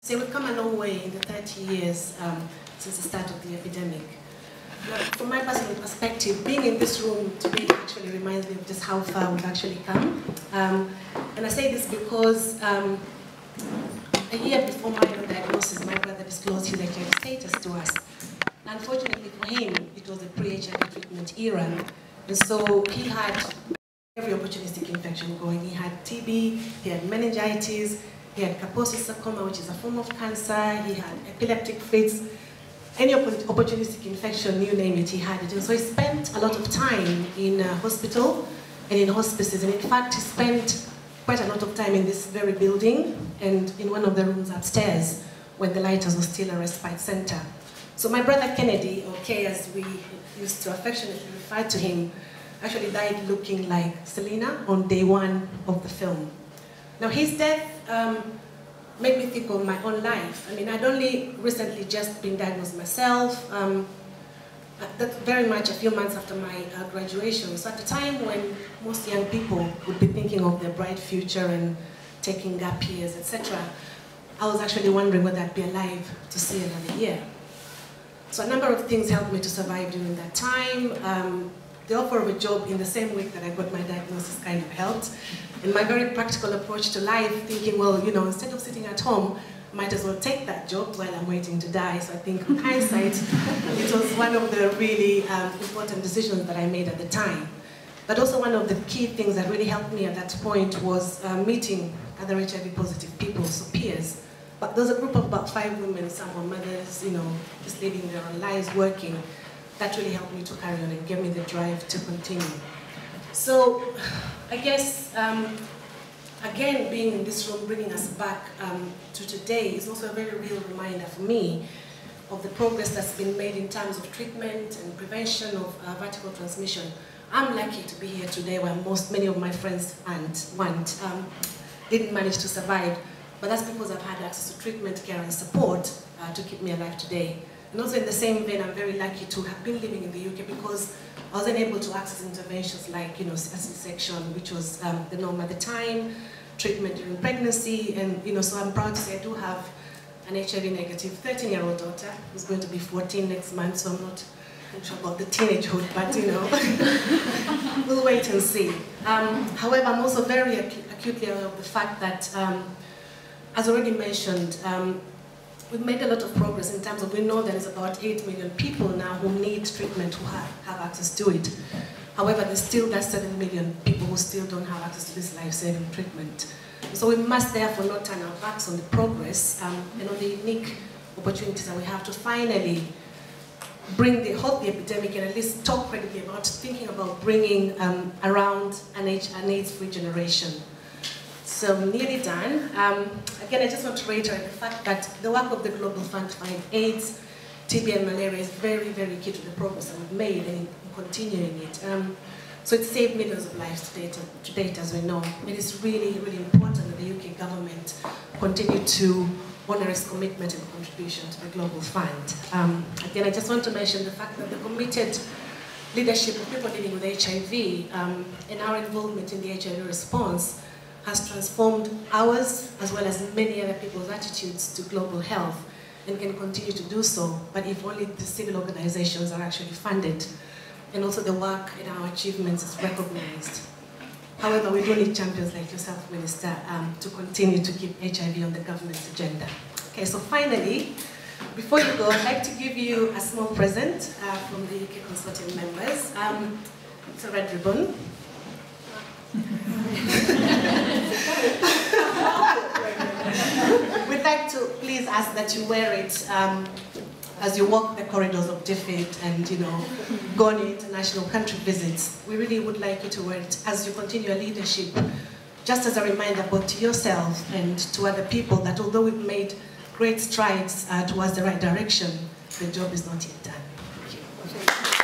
So we've come a long way in the 30 years since the start of the epidemic. Now, from my personal perspective, being in this room today actually reminds me of just how far we've actually come. And I say this because a year before my own diagnosis, my brother disclosed his HIV status to us. Unfortunately for him, it was a pre-HIV treatment era. And so he had every opportunistic infection going. He had TB, he had meningitis, he had Kaposi sarcoma, which is a form of cancer, he had epileptic fits, any opportunistic infection, you name it, he had it. And so he spent a lot of time in hospital and in hospices. And in fact, he spent quite a lot of time in this very building and in one of the rooms upstairs when the Lighthouse was still a respite center. So my brother Kennedy, or Kay as we used to affectionately refer to him, actually died looking like Selena on day one of the film. Now his death made me think of my own life. I mean, I'd only recently just been diagnosed myself, that's very much a few months after my graduation. So at the time when most young people would be thinking of their bright future and taking gap years, etc., I was actually wondering whether I'd be alive to see another year. So a number of things helped me to survive during that time. The offer of a job in the same week that I got my diagnosis kind of helped. And my very practical approach to life, thinking, well, you know, instead of sitting at home, I might as well take that job while I'm waiting to die. So I think in hindsight, it was one of the really important decisions that I made at the time. But also one of the key things that really helped me at that point was meeting other HIV positive people, so peers. But there was a group of about 5 women, some were mothers, you know, just living their own lives, working. That really helped me to carry on and gave me the drive to continue. So I guess, again, being in this room, bringing us back to today is also a very real reminder for me of the progress that's been made in terms of treatment and prevention of vertical transmission. I'm lucky to be here today where many of my friends didn't manage to survive, but that's because I've had access to treatment, care and support to keep me alive today. And also in the same vein, I'm very lucky to have been living in the UK because I was unable to access interventions like, you know, a C-section, which was the norm at the time, treatment during pregnancy, and, you know, so I'm proud to say I do have an HIV-negative 13-year-old daughter who's going to be 14 next month, so I'm not sure about the teenagehood, but, you know, we'll wait and see. However, I'm also very acutely aware of the fact that, as already mentioned, we've made a lot of progress in terms of, we know there's about 8 million people now who need treatment, who have access to it. However, there's still that 7 million people who still don't have access to this life-saving treatment. So we must therefore not turn our backs on the progress and on the unique opportunities that we have to finally bring halt the epidemic and at least talk credibly about thinking about bringing around an AIDS-free generation. So I'm nearly done. Again, I just want to reiterate the fact that the work of the Global Fund to fight AIDS, TB and malaria is very, very key to the progress that we've made and continuing it. So it's saved millions of lives to date, as we know. It is really, really important that the UK government continue to honor its commitment and contribution to the Global Fund. Again, I just want to mention the fact that the committed leadership of people living with HIV and our involvement in the HIV response has transformed ours, as well as many other people's attitudes to global health, and can continue to do so, but if only the civil organizations are actually funded, and also the work and our achievements is recognized. However, we do need champions like yourself, Minister, to continue to keep HIV on the government's agenda. Okay, so finally, before you go, I'd like to give you a small present from the UK Consortium members. It's a red ribbon. We'd like to please ask that you wear it as you walk the corridors of DFID and, you know, go on your international country visits. We really would like you to wear it as you continue your leadership, just as a reminder both to yourself and to other people that although we've made great strides towards the right direction, the job is not yet done. Thank you.